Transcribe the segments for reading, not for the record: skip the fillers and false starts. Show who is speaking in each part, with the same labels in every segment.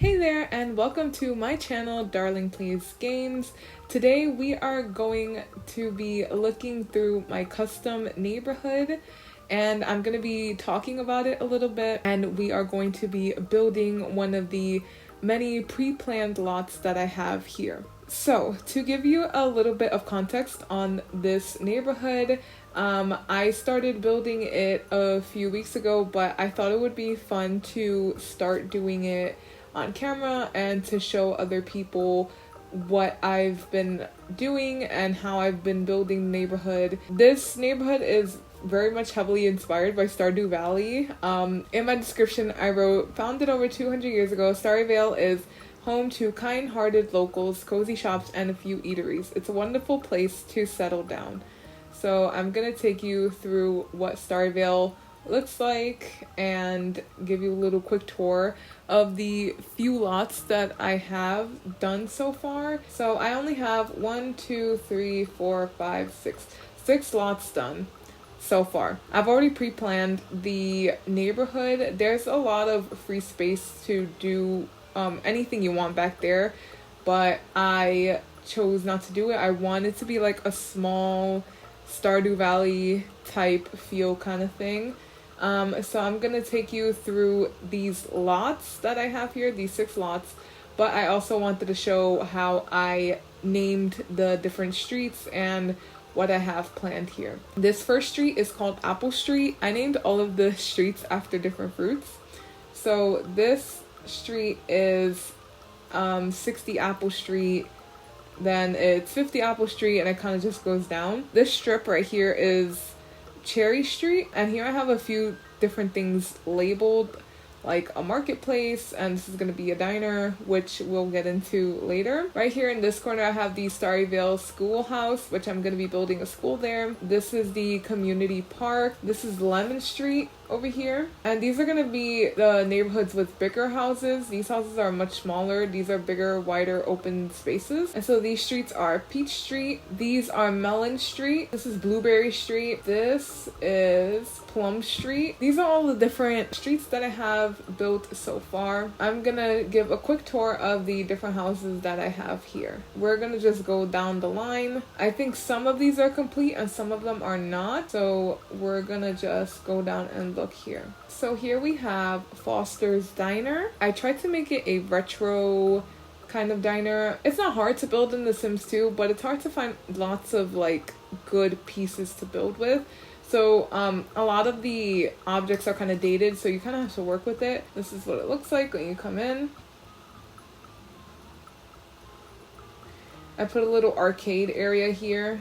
Speaker 1: Hey there, and welcome to my channel, Darling Plays Games. Today we are going to be looking through my custom neighborhood, and I'm going to be talking about it a little bit, and we are going to be building one of the many pre-planned lots that I have here. So, to give you a little bit of context on this neighborhood, I started building it a few weeks ago, but I thought it would be fun to start doing it on camera and to show other people what I've been doing and how I've been building the neighborhood. This neighborhood is very much heavily inspired by Stardew Valley. In my description I wrote, founded over 200 years ago, Starryvale is home to kind-hearted locals, cozy shops, and a few eateries. It's a wonderful place to settle down. So I'm gonna take you through what Starryvale looks like and give you a little quick tour of the few lots that I have done so far. So I only have 6 lots done so far. I've already pre-planned the neighborhood. There's a lot of free space to do anything you want back there, but I chose not to do it. I wanted to be like a small Stardew Valley type feel kind of thing. So I'm gonna take you through these lots that I have here, these 6 lots, but I also wanted to show how I named the different streets and what I have planned here. This first street is called Apple Street. I named all of the streets after different fruits. So this street is 60 Apple Street, then it's 50 Apple Street, and it kind of just goes down. This strip right here is Cherry Street, and here I have a few different things labeled, like a marketplace, and this is going to be a diner, which we'll get into later. Right here in this corner I have the Starryvale schoolhouse, which I'm going to be building a school there. This is the community park. This is Lemon Street over here, and these are going to be the neighborhoods with bigger houses. These houses are much smaller. These are bigger, wider, open spaces. And so these streets are Peach Street. These are Melon Street. This is Blueberry Street. This is Plum Street. These are all the different streets that I have built so far. I'm gonna give a quick tour of the different houses that I have here. We're gonna just go down the line. I think some of these are complete and some of them are not, so we're gonna just go down and look here. So here we have Foster's Diner. I tried to make it a retro kind of diner. It's not hard to build in The Sims 2, but it's hard to find lots of like good pieces to build with. So a lot of the objects are kind of dated, so you kind of have to work with it. This is what it looks like when you come in. I put a little arcade area here,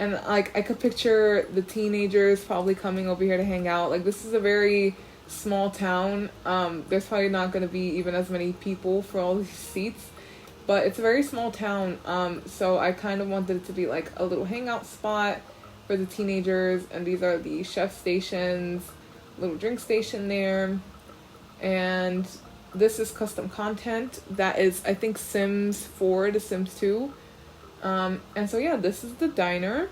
Speaker 1: and like I could picture the teenagers probably coming over here to hang out. Like, this is a very small town. There's probably not going to be even as many people for all these seats, but it's a very small town. So I kind of wanted it to be like a little hangout spot for the teenagers, and these are the chef stations, little drink station there, and this is custom content that is, I think, Sims 4 to Sims 2. And so yeah, this is the diner,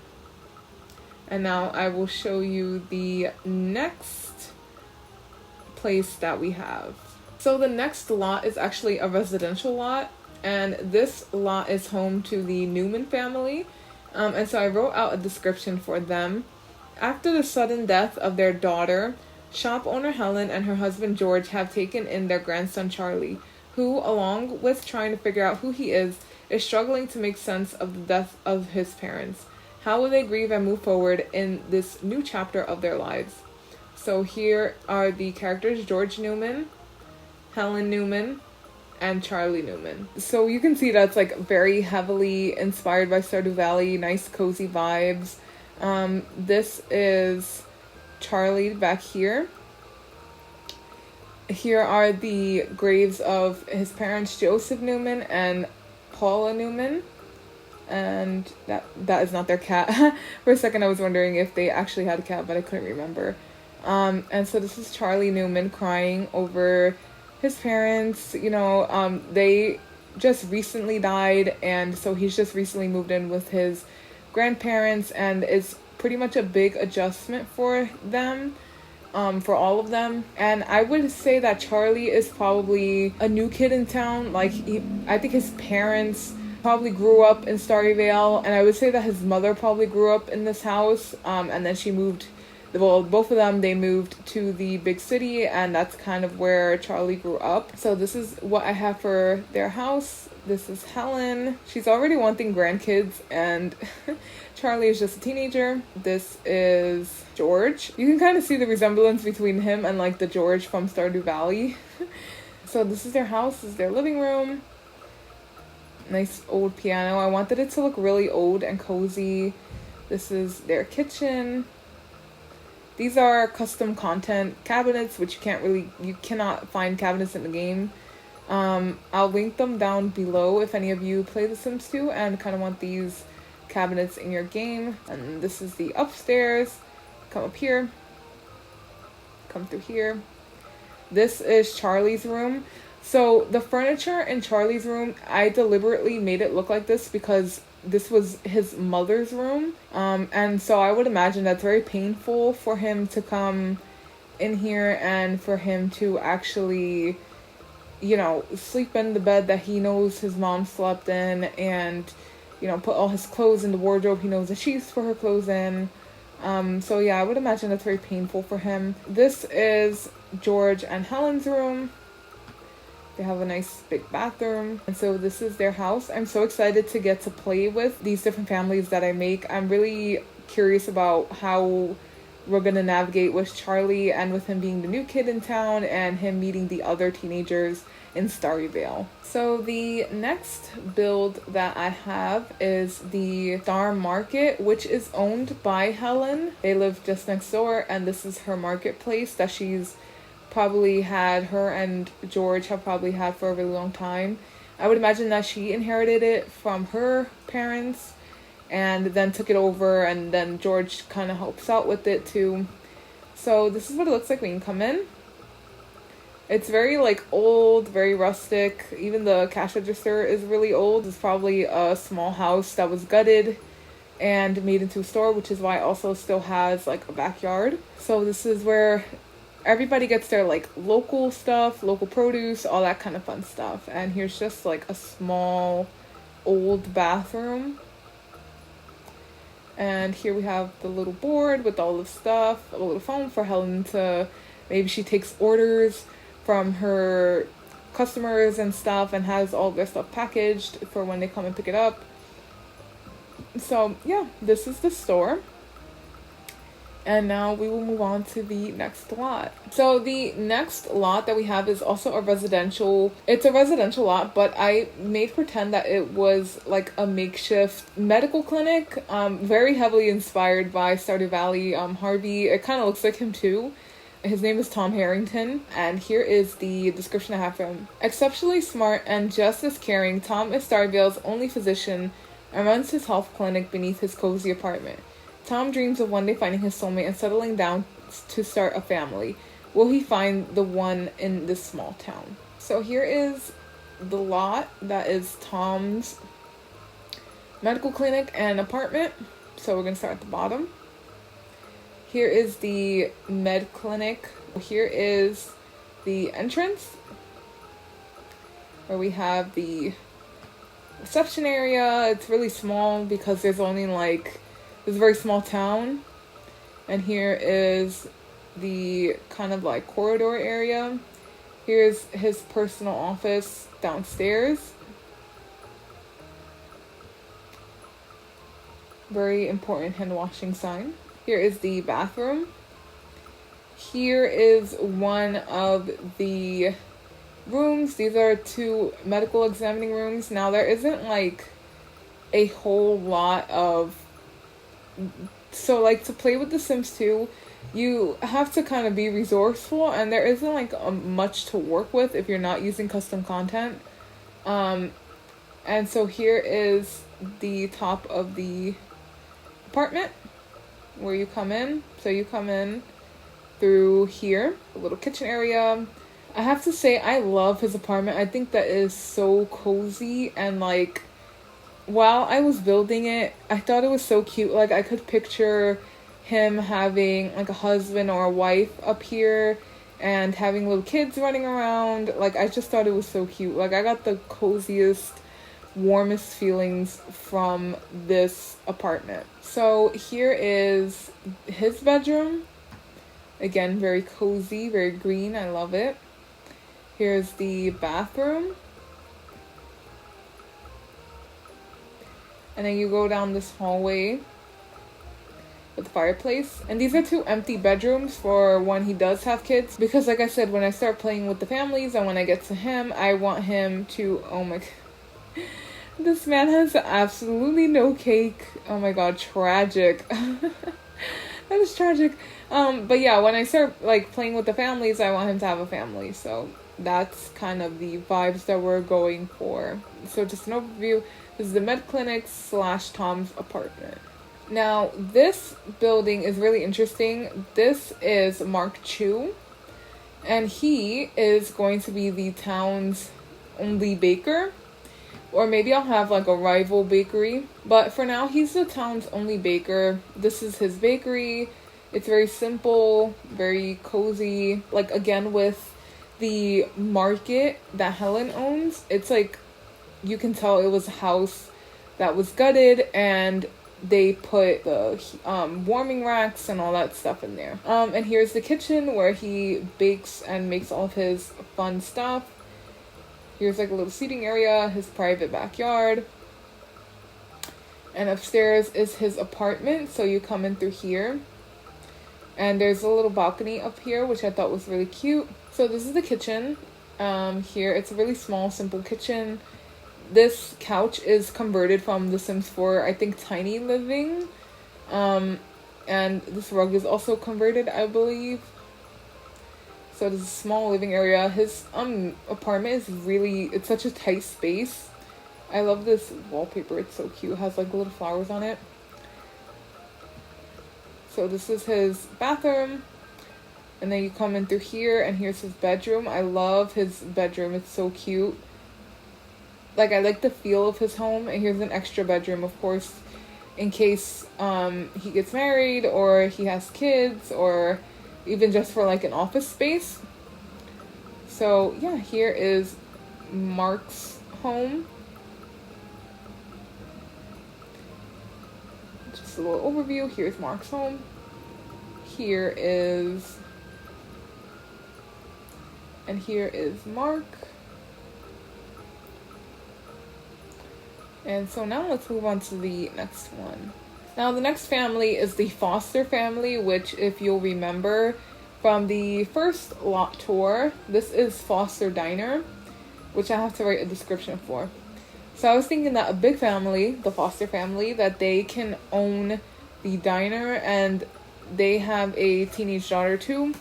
Speaker 1: and now I will show you the next place that we have. So the next lot is actually a residential lot, and this lot is home to the Newman family. And so I wrote out a description for them. After the sudden death of their daughter, shop owner Helen and her husband George have taken in their grandson Charlie, who, along with trying to figure out who he is struggling to make sense of the death of his parents. How will they grieve and move forward in this new chapter of their lives? So here are the characters: George Newman, Helen Newman, and Charlie Newman. So you can see that's like very heavily inspired by Stardew Valley, nice cozy vibes. This is Charlie back here. Here are the graves of his parents, Joseph Newman and Paula Newman, and that is not their cat. For a second I was wondering if they actually had a cat, but I couldn't remember. And so this is Charlie Newman crying over his parents. You know, they just recently died, and so he's just recently moved in with his grandparents, and it's pretty much a big adjustment for them. for all of them. And I would say that Charlie is probably a new kid in town. Like, I think his parents probably grew up in Starryvale, and I would say that his mother probably grew up in this house, and then she moved, well, both of them, they moved to the big city, and that's kind of where Charlie grew up. So this is what I have for their house. This is Helen. She's already wanting grandkids, and Charlie is just a teenager. This is George. You can kind of see the resemblance between him and like the George from Stardew Valley. So this is their house. This is their living room. Nice old piano. I wanted it to look really old and cozy. This is their kitchen. These are custom content cabinets, which you cannot find cabinets in the game. I'll link them down below if any of you play The Sims 2 and kind of want these cabinets in your game. And this is the upstairs. Come up here. Come through here. This is Charlie's room. So the furniture in Charlie's room, I deliberately made it look like this because this was his mother's room. And so I would imagine that's very painful for him to come in here and for him to actually, you know, sleep in the bed that he knows his mom slept in, and, you know, put all his clothes in the wardrobe he knows that she used to put her clothes in. So yeah, I would imagine that's very painful for him. This is George and Helen's room. They have a nice big bathroom. And so this is their house. I'm so excited to get to play with these different families that I make. I'm really curious about how we're going to navigate with Charlie and with him being the new kid in town and him meeting the other teenagers in Starryvale. So the next build that I have is the Star Market, which is owned by Helen. They live just next door, and this is her marketplace that she's probably had, her and George have probably had for a really long time. I would imagine that she inherited it from her parents and then took it over, and then George kind of helps out with it too. So this is what it looks like when you come in. It's very like old, very rustic. Even the cash register is really old. It's probably a small house that was gutted and made into a store, which is why it also still has like a backyard. So this is where everybody gets their like local stuff, local produce, all that kind of fun stuff. And here's just like a small old bathroom. And here we have the little board with all the stuff, a little phone for Helen to, maybe she takes orders from her customers and stuff and has all their stuff packaged for when they come and pick it up. So yeah, this is the store. And now we will move on to the next lot. So the next lot that we have is also a residential. It's a residential lot, but I made pretend that it was like a makeshift medical clinic. Very heavily inspired by Stardew Valley. Harvey, it kind of looks like him too. His name is Tom Harrington, and here is the description I have for him. Exceptionally smart and just as caring, Tom is Starryvale's only physician and runs his health clinic beneath his cozy apartment. Tom dreams of one day finding his soulmate and settling down to start a family. Will he find the one in this small town? So here is the lot that is Tom's medical clinic and apartment. So we're going to start at the bottom. Here is the med clinic. Here is the entrance, where we have the reception area. It's really small because there's only like, it's a very small town. And here is the kind of like corridor area. Here's his personal office downstairs. Very important hand washing sign. Here is the bathroom. Here is one of the rooms. These are 2 medical examining rooms. Now there isn't like a whole lot of, so like to play with The Sims 2, you have to kind of be resourceful, and there isn't like much to work with if you're not using custom content. And so here is the top of the apartment where you come in. So you come in through here, a little kitchen area. I have to say, I love his apartment. I think that is so cozy, and like, while I was building it, I thought it was so cute. Like, I could picture him having like a husband or a wife up here and having little kids running around. Like, I just thought it was so cute. Like, I got the coziest, warmest feelings from this apartment. So here is his bedroom. Again, very cozy, very green. I love it. Here's the bathroom. And then you go down this hallway with the fireplace. And these are 2 empty bedrooms for when he does have kids. Because like I said, when I start playing with the families and when I get to him, I want him to, oh my god. This man has absolutely no cake. Oh my god, tragic. That is tragic. But yeah, when I start like playing with the families, I want him to have a family. So that's kind of the vibes that we're going for. So just an overview. This is the med clinic / Tom's apartment. Now, this building is really interesting. This is Mark Chu, and he is going to be the town's only baker. Or maybe I'll have like a rival bakery. But for now, he's the town's only baker. This is his bakery. It's very simple, very cozy. Like, again, with the market that Helen owns, it's like, you can tell it was a house that was gutted and they put the warming racks and all that stuff in there. And here's the kitchen where he bakes and makes all of his fun stuff. Here's like a little seating area, his private backyard. And upstairs is his apartment, so you come in through here. And there's a little balcony up here, which I thought was really cute. So this is the kitchen. Here, it's a really small, simple kitchen. This couch is converted from The Sims 4, I think, tiny living. And this rug is also converted, I believe. So there's a small living area. His apartment is really, it's such a tight space. I love this wallpaper. It's so cute. It has like little flowers on it. So this is his bathroom. And then you come in through here and here's his bedroom. I love his bedroom. It's so cute. Like, I like the feel of his home. And here's an extra bedroom, of course, in case he gets married or he has kids or even just for like an office space. So yeah, here is Mark's home. Just a little overview. Here's Mark's home. Here is, and here is Mark. And so now let's move on to the next one. Now, the next family is the Foster family, which, if you'll remember from the first lot tour, this is Foster Diner, which I have to write a description for. So I was thinking that a big family, the Foster family, that they can own the diner, and they have a teenage daughter too.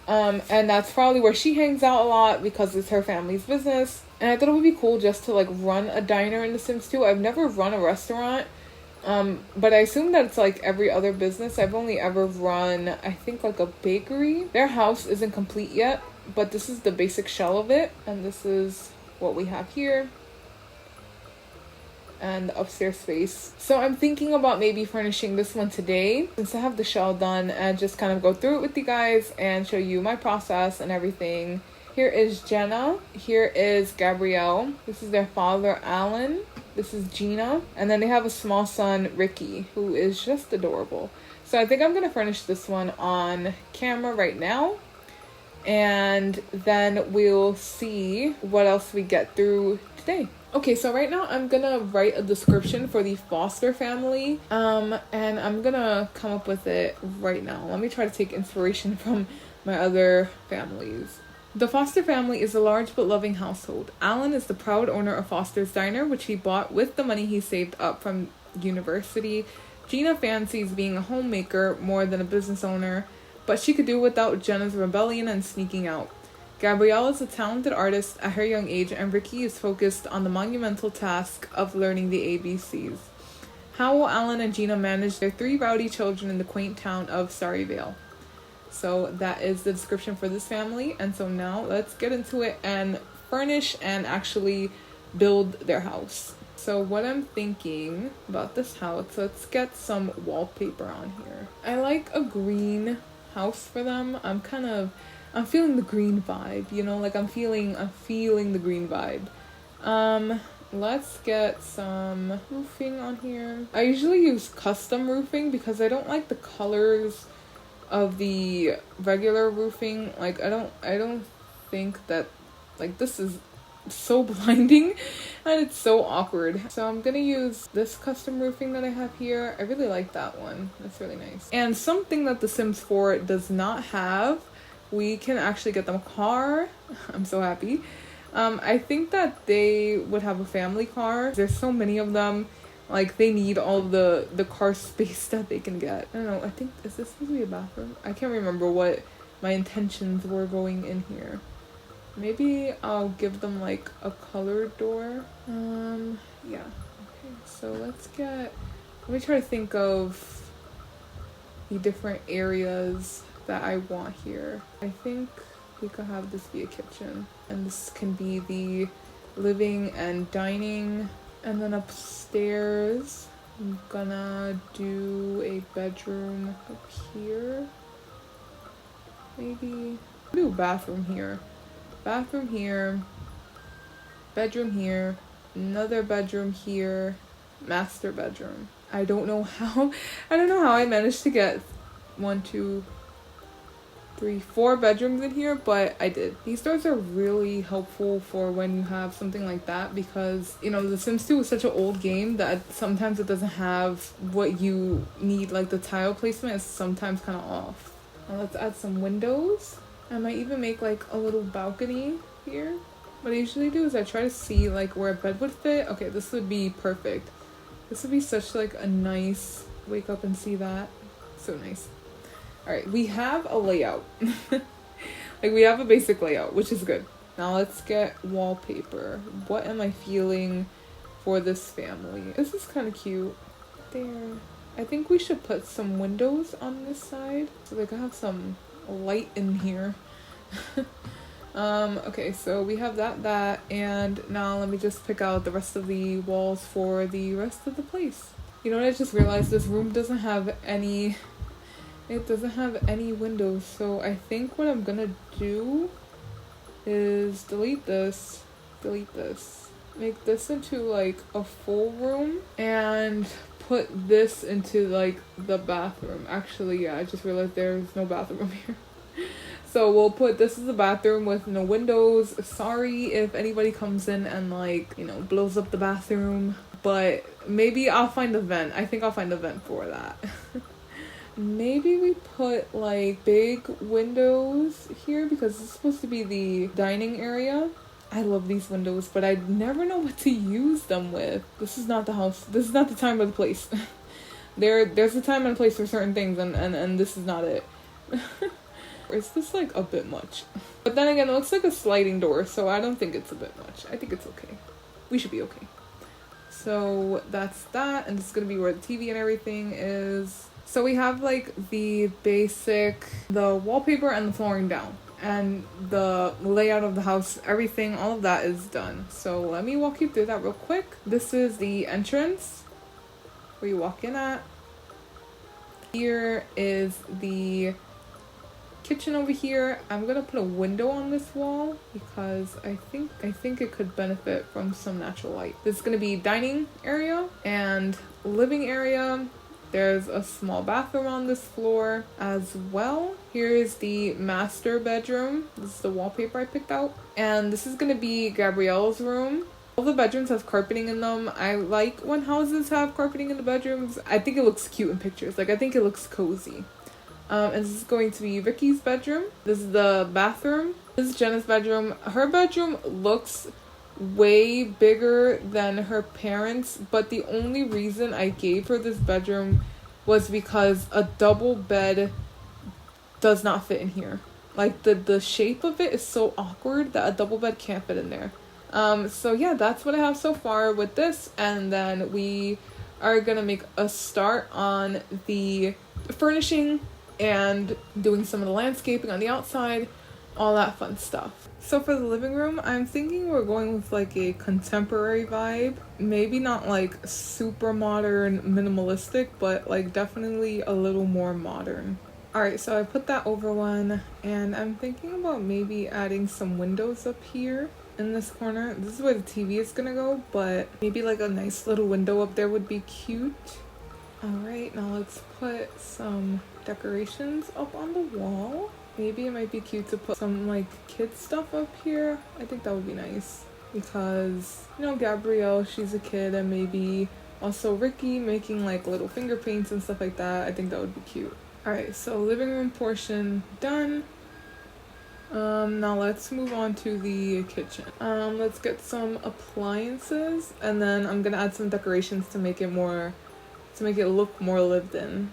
Speaker 1: And that's probably where she hangs out a lot because it's her family's business. And I thought it would be cool just to like run a diner in The Sims 2. I've never run a restaurant. But I assume that it's like every other business. I've only ever run, I think, like a bakery. Their house isn't complete yet, but this is the basic shell of it. And this is what we have here. And the upstairs space. So I'm thinking about maybe furnishing this one today, since I have the shell done, and just kind of go through it with you guys and show you my process and everything. Here is Jenna. Here is Gabrielle. This is their father, Alan. This is Gina. And then they have a small son, Ricky, who is just adorable. So I think I'm going to furnish this one on camera right now. And then we'll see what else we get through today. Okay, so right now I'm going to write a description for the Foster family. And I'm going to come up with it right now. Let me try to take inspiration from my other families. The Foster family is a large but loving household. Alan is the proud owner of Foster's Diner, which he bought with the money he saved up from university. Gina fancies being a homemaker more than a business owner, but she could do without Jenna's rebellion and sneaking out. Gabrielle is a talented artist at her young age, and Ricky is focused on the monumental task of learning the ABCs. How will Alan and Gina manage their 3 rowdy children in the quaint town of Starryvale? So that is the description for this family. And so now let's get into it and furnish and actually build their house. so what I'm thinking about this house, let's get some wallpaper on here. I like a green house for them. I'm feeling the green vibe, you know, like I'm feeling the green vibe. Let's get some roofing on here. I usually use custom roofing because I don't like the colors of the regular roofing. Like I don't think that, like, this is so blinding and it's so awkward. So I'm gonna use this custom roofing that I have here. I really like that one. That's really nice. And something that The Sims 4 does not have, we can actually get them a car. I'm so happy. I think that they would have a family car. There's so many of them. Like, they need all the car space that they can get. I don't know, I think, is this supposed to be a bathroom? I can't remember what my intentions were going in here. Maybe I'll give them like a colored door. Yeah. Okay, so let me try to think of the different areas that I want here. I think we could have this be a kitchen, and this can be the living and dining. And then upstairs, I'm gonna do a bedroom up here. Maybe do a bathroom here. Bathroom here, bedroom here, another bedroom here, master bedroom. I don't know how I managed to get 1, 2, 3, 4 bedrooms in here, but I did. These doors are really helpful for when you have something like that, because, you know, The Sims 2 is such an old game that sometimes it doesn't have what you need. Like, the tile placement is sometimes kind of off. Now let's add some windows. I might even make like a little balcony here. What I usually do is I try to see like where a bed would fit. Okay, this would be perfect. This would be such like a nice wake up and see that. So nice. Alright, we have a layout. Like, we have a basic layout, which is good. Now let's get wallpaper. What am I feeling for this family? This is kind of cute. There. I think we should put some windows on this side so they can have some light in here. Okay, so we have that, and now let me just pick out the rest of the walls for the rest of the place. You know what, I just realized this room doesn't have any windows, so I think what I'm gonna do is delete this, make this into like a full room, and put this into like the bathroom. Actually, yeah, I just realized there's no bathroom here. So we'll put this as a bathroom with no windows. Sorry if anybody comes in and like, you know, blows up the bathroom, but maybe I'll find a vent. I think I'll find a vent for that. Maybe we put like big windows here because it's supposed to be the dining area. I love these windows, but I never know what to use them with. This is not the house. This is not the time or the place. There's a time and a place for certain things, and this is not it. Or is this like a bit much? But then again, it looks like a sliding door, so I don't think it's a bit much. I think it's okay. We should be okay. So that's that, and this is gonna be where the TV and everything is. So we have like the basic, the wallpaper and the flooring down, and the layout of the house, everything, all of that is done. So let me walk you through that real quick. This is the entrance where you walk in at. Here is the kitchen over here. I'm gonna put a window on this wall because I think it could benefit from some natural light. This is gonna be dining area and living area. There's a small bathroom on this floor as well. Here's the master bedroom. This is the wallpaper I picked out. And this is gonna be Gabrielle's room. All the bedrooms have carpeting in them. I like when houses have carpeting in the bedrooms. I think it looks cute in pictures. Like, I think it looks cozy. And this is going to be Vicky's bedroom. This is the bathroom. This is Jenna's bedroom. Her bedroom looks way bigger than her parents', but the only reason I gave her this bedroom was because a double bed does not fit in here. Like, the shape of it is so awkward that a double bed can't fit in there. So yeah, that's what I have so far with this, and then we are gonna make a start on the furnishing and doing some of the landscaping on the outside all that fun stuff. So for the living room, I'm thinking we're going with like a contemporary vibe. Maybe not like super modern, minimalistic, but like definitely a little more modern. Alright, so I put that over one, and I'm thinking about maybe adding some windows up here in this corner. This is where the TV is gonna go, but maybe like a nice little window up there would be cute. Alright, now let's put some decorations up on the wall. Maybe it might be cute to put some like kid stuff up here. I think that would be nice because, you know, Gabrielle, she's a kid, and maybe also Ricky making like little finger paints and stuff like that. I think that would be cute. Alright, so living room portion done. Now let's move on to the kitchen. Let's get some appliances, and then I'm gonna add some decorations to make it look more lived in.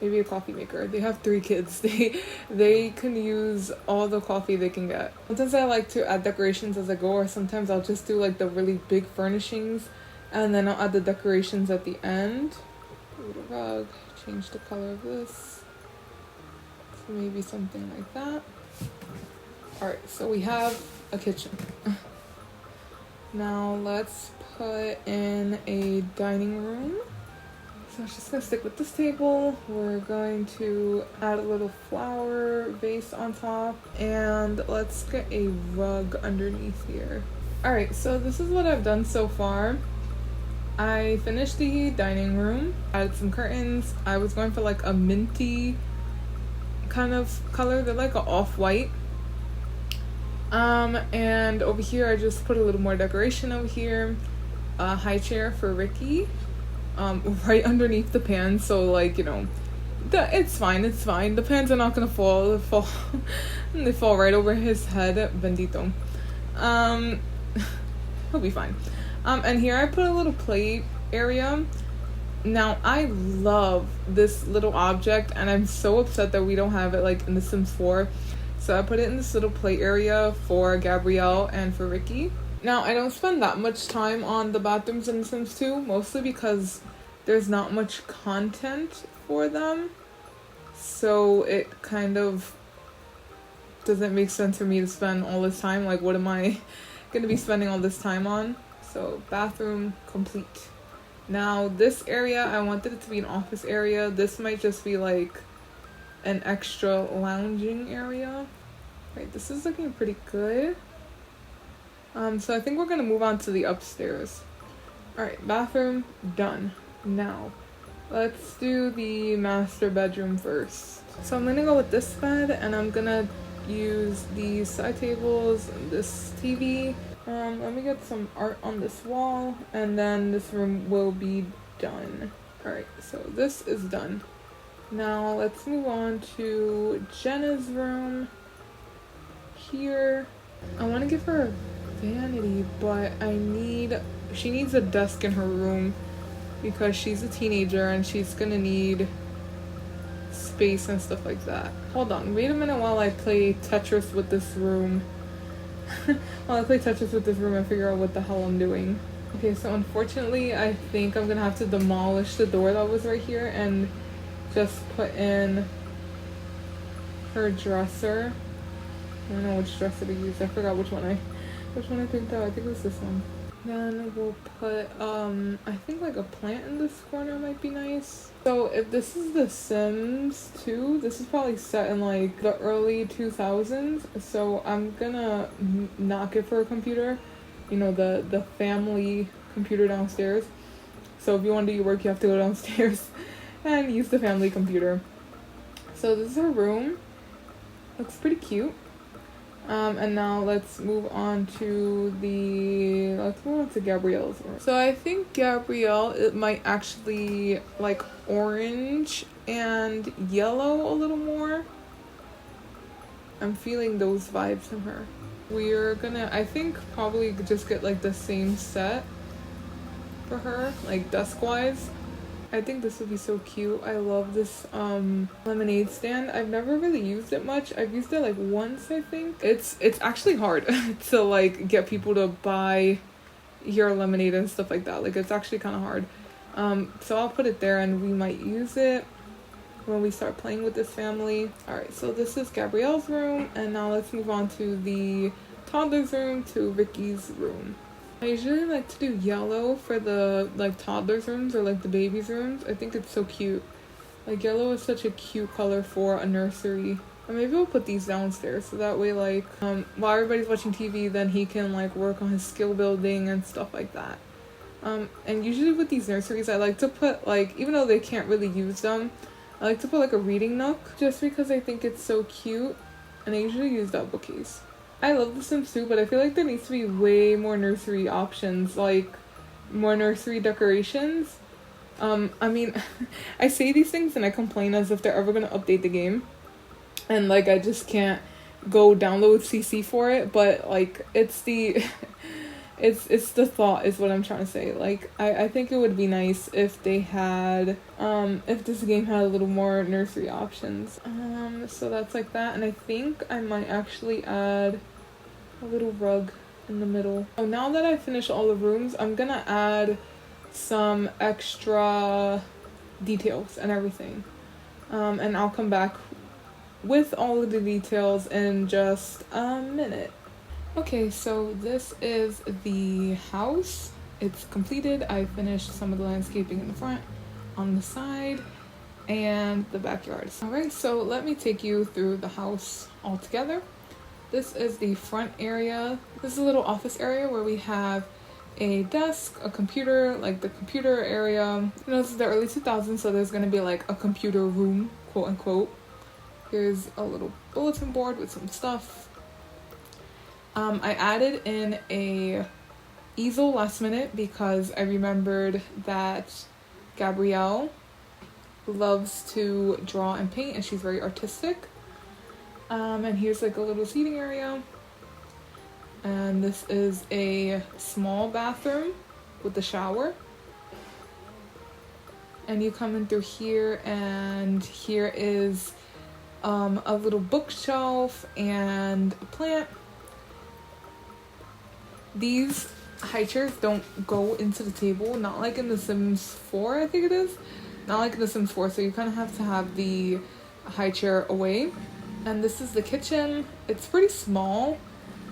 Speaker 1: Maybe a coffee maker. They have 3 kids. They can use all the coffee they can get. Sometimes I like to add decorations as I go, or sometimes I'll just do like the really big furnishings, and then I'll add the decorations at the end. Little rug. Change the color of this. So maybe something like that. Alright, so we have a kitchen. Now let's put in a dining room. So I'm just gonna stick with this table. We're going to add a little flower vase on top, and let's get a rug underneath here. Alright, so this is what I've done so far. I finished the dining room, added some curtains. I was going for like a minty kind of color. They're like an off-white. And over here I just put a little more decoration over here. A high chair for Ricky. Right underneath the pan, so like, you know, it's fine. The pans are not gonna fall. They fall right over his head. Bendito. He'll be fine. And here I put a little play area. Now I love this little object, and I'm so upset that we don't have it like in The Sims 4. So I put it in this little play area for Gabrielle and for Ricky. Now I don't spend that much time on the bathrooms in The Sims 2, mostly because there's not much content for them. So it kind of doesn't make sense for me to spend all this time. Like, what am I gonna be spending all this time on? So bathroom complete. Now this area, I wanted it to be an office area. This might just be like an extra lounging area. Right, this is looking pretty good. So I think we're gonna move on to the upstairs. Alright, bathroom done. Now let's do the master bedroom first. So I'm gonna go with this bed, and I'm gonna use these side tables and this TV. Let me get some art on this wall, and then this room will be done. Alright, so this is done. Now let's move on to Jenna's room. Here, I want to give her a vanity, but she needs a desk in her room because she's a teenager and she's gonna need space and stuff like that. Hold on, wait a minute while I play Tetris with this room. While I play Tetris with this room and figure out what the hell I'm doing. Okay, so unfortunately, I think I'm gonna have to demolish the door that was right here and just put in her dresser. I don't know which dresser to use. I forgot which one I picked out. I think it was this one. Then we'll put, I think like a plant in this corner might be nice. So if this is The Sims 2, this is probably set in like the early 2000s. So I'm gonna not give her a computer. You know, the family computer downstairs. So if you want to do your work, you have to go downstairs and use the family computer. So this is her room. Looks pretty cute. And now let's move on to Gabrielle's room. So I think Gabrielle, it might actually like orange and yellow a little more. I'm feeling those vibes from her. We're gonna, I think, probably just get like the same set for her, like desk wise. I think this would be so cute. I love this lemonade stand. I've never really used it much. I've used it like once, I think. It's actually hard to like get people to buy your lemonade and stuff like that. Like, it's actually kind of hard. So I'll put it there and we might use it. when we start playing with this family. Alright, so this is Gabrielle's room, and now let's move on to the toddler's room, to Ricky's room. I usually like to do yellow for the like toddler's rooms or like the baby's rooms. I think it's so cute. Like yellow is such a cute color for a nursery. Or maybe we'll put these downstairs so that way like while everybody's watching TV, then he can like work on his skill building and stuff like that. And usually with these nurseries, I like to put like, even though they can't really use them, I like to put like a reading nook just because I think it's so cute, and I usually use that bookcase. I love The Sims too, but I feel like there needs to be way more nursery options, like more nursery decorations. I mean, I say these things and I complain as if they're ever gonna update the game, and like I just can't go download CC for it, but like it's the it's the thought is what I'm trying to say. Like I think it would be nice if they had if this game had a little more nursery options. So that's like that, and I think I might actually add a little rug in the middle. Oh, now that I finished all the rooms, I'm gonna add some extra details and everything. And I'll come back with all of the details in just a minute. Okay, so this is the house. It's completed. I finished some of the landscaping in the front, on the side, and the backyard. Alright, so let me take you through the house all together. This is the front area. This is a little office area where we have a desk, a computer, like the computer area. You know, this is the early 2000s, so there's gonna be like a computer room, quote unquote. Here's a little bulletin board with some stuff. I added in a easel last minute because I remembered that Gabrielle loves to draw and paint, and she's very artistic. And here's like a little seating area. And this is a small bathroom with a shower. And you come in through here, and here is a little bookshelf and a plant. These high chairs don't go into the table, not like in The Sims 4, I think it is. Not like in The Sims 4, so you kind of have to have the high chair away. And this is the kitchen. It's pretty small,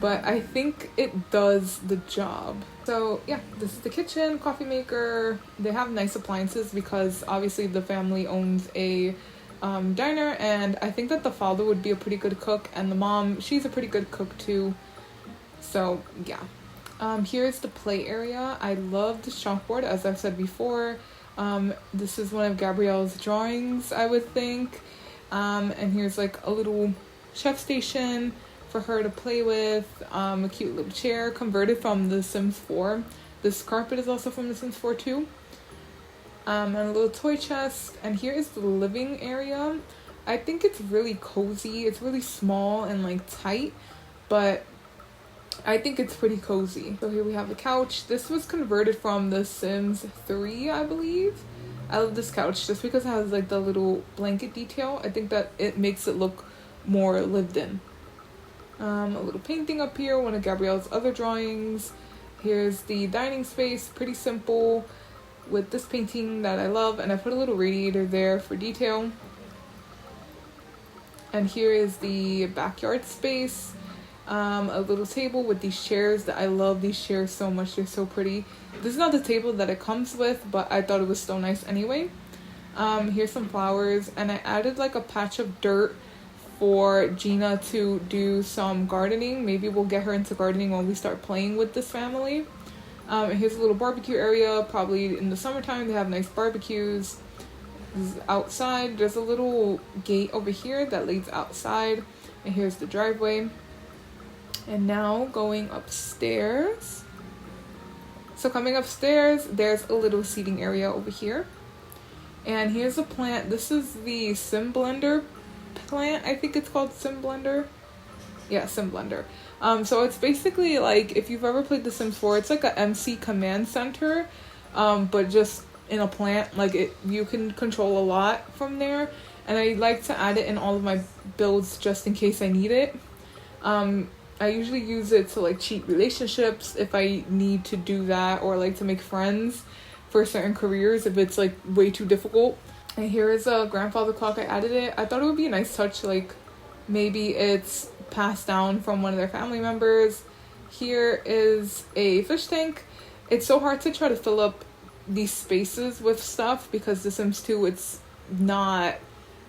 Speaker 1: but I think it does the job. So yeah, this is the kitchen, coffee maker. They have nice appliances because obviously the family owns a diner, and I think that the father would be a pretty good cook, and the mom, she's a pretty good cook too. So yeah. Here's the play area. I love this chalkboard, as I've said before. This is one of Gabrielle's drawings, I would think. And here's like a little chef station for her to play with. A cute little chair converted from The Sims 4. This carpet is also from The Sims 4 too. And a little toy chest. And here is the living area. I think it's really cozy. It's really small and like tight, but I think it's pretty cozy. So here we have the couch. This was converted from The Sims 3, I believe. I love this couch just because it has like the little blanket detail. I think that it makes it look more lived in. A little painting up here, one of Gabrielle's other drawings. Here's the dining space, pretty simple, with this painting that I love, and I put a little radiator there for detail. And here is the backyard space. A little table with these chairs that I love these chairs so much. They're so pretty. This is not the table that it comes with, but I thought it was so nice anyway. Here's some flowers, and I added like a patch of dirt for Gina to do some gardening. Maybe we'll get her into gardening when we start playing with this family. And here's a little barbecue area. Probably in the summertime they have nice barbecues. This is outside. There's a little gate over here that leads outside, and here's the driveway. And now going upstairs. So coming upstairs, there's a little seating area over here. And here's a plant. This is the Sim Blender plant. I think it's called Sim Blender. Yeah, Sim Blender. So it's basically like, if you've ever played The Sims 4, it's like a MC command center, but just in a plant. Like you can control a lot from there. And I like to add it in all of my builds just in case I need it. I usually use it to like cheat relationships if I need to do that, or like to make friends for certain careers if it's like way too difficult. And here is a grandfather clock. I added it. I thought it would be a nice touch, like maybe it's passed down from one of their family members. Here is a fish tank. It's so hard to try to fill up these spaces with stuff because The Sims 2, it's not,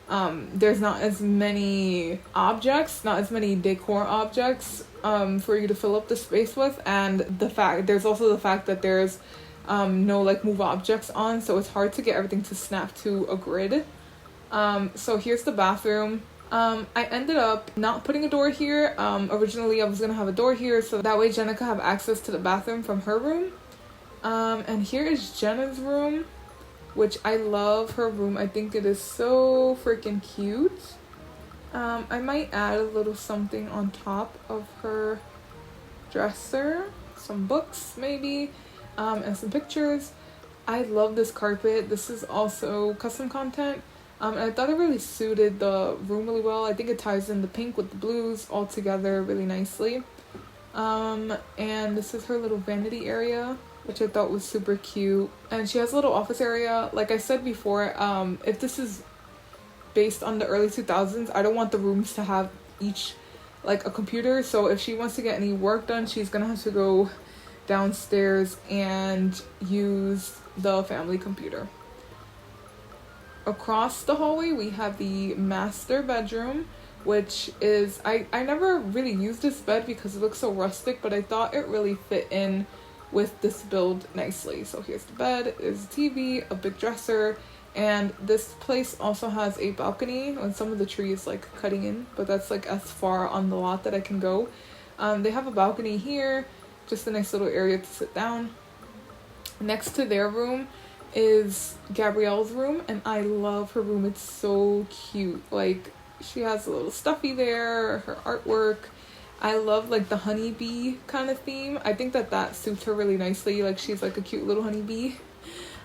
Speaker 1: there's not as many objects, not as many decor objects for you to fill up the space with. And there's also the fact that there's no like move objects on, so it's hard to get everything to snap to a grid. So here's the bathroom. I ended up not putting a door here. Originally I was gonna have a door here so that way Jenna could have access to the bathroom from her room. And here is Jenna's room, which I love her room. I think it is so freaking cute. I might add a little something on top of her dresser, some books maybe, and some pictures. I love this carpet. This is also custom content. And I thought it really suited the room really well. I think it ties in the pink with the blues all together really nicely. And this is her little vanity area, which I thought was super cute. And she has a little office area. Like I said before, if this is based on the early 2000s, I don't want the rooms to have each like a computer. So if she wants to get any work done, she's gonna have to go downstairs and use the family computer. Across the hallway we have the master bedroom, which is I never really used this bed because it looks so rustic, but I thought it really fit in with this build nicely. So here's the bed, there's a TV, a big dresser, and this place also has a balcony and some of the trees like cutting in, but that's like as far on the lot that I can go. They have a balcony here, just a nice little area to sit down. Next to their room is Gabrielle's room, and I love her room. It's so cute. Like she has a little stuffy there, her artwork. I love like the honeybee kind of theme. I think that suits her really nicely. Like she's like a cute little honeybee.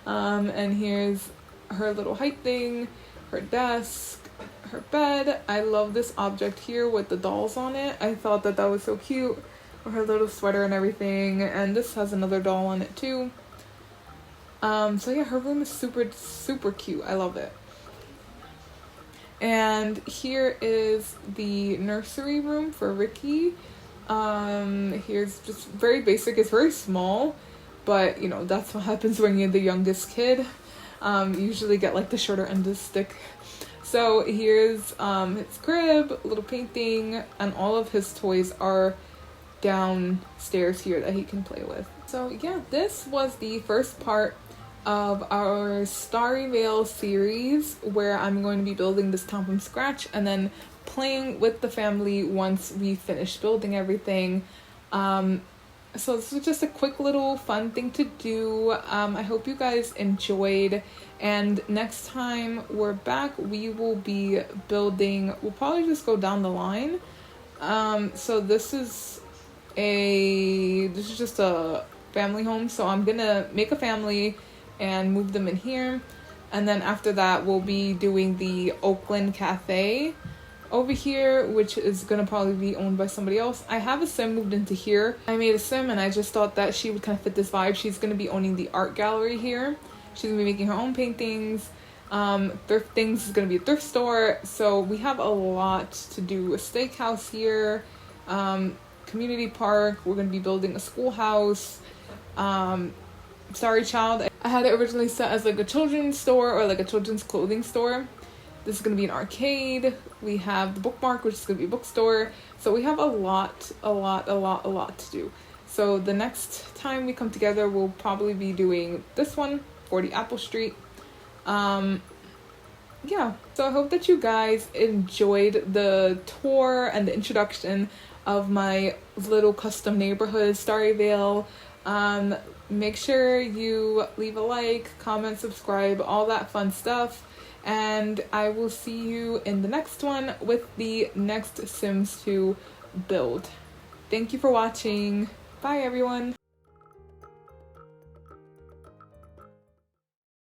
Speaker 1: And here's her little height thing, her desk, her bed. I love this object here with the dolls on it. I thought that was so cute. Her little sweater and everything. And this has another doll on it too. So yeah, her room is super cute. I love it. And here is the nursery room for Ricky. Here's just very basic. It's very small, but you know, that's what happens when you're the youngest kid. You usually get like the shorter end of the stick. So here's his crib, a little painting, and all of his toys are downstairs here that he can play with. So yeah, this was the first part of our Starryvale series where I'm going to be building this town from scratch and then playing with the family once we finish building everything. So this was just a quick little fun thing to do. I hope you guys enjoyed, and next time we're back we will be building, we'll probably just go down the line. So this is just a family home, so I'm gonna make a family and move them in here, and then after that we'll be doing the Oakland Cafe over here, which is gonna probably be owned by somebody else. I have a sim moved into here. I made a sim and I just thought that she would kind of fit this vibe. She's gonna be owning the art gallery here. She's gonna be making her own paintings. Thrift Things is gonna be a thrift store. So we have a lot to do. A steakhouse here, community park. We're gonna be building a schoolhouse. Sorry Child, I had it originally set as like a children's store or like a children's clothing store. This is going to be an arcade. We have the bookmark, which is going to be a bookstore. So we have a lot to do. So the next time we come together, we'll probably be doing this one, 40 Apple Street. Yeah, so I hope that you guys enjoyed the tour and the introduction of my little custom neighborhood, Starryvale. Make sure you leave a like, comment, subscribe, all that fun stuff. And I will see you in the next one with the next Sims 2 build. Thank you for watching. Bye everyone.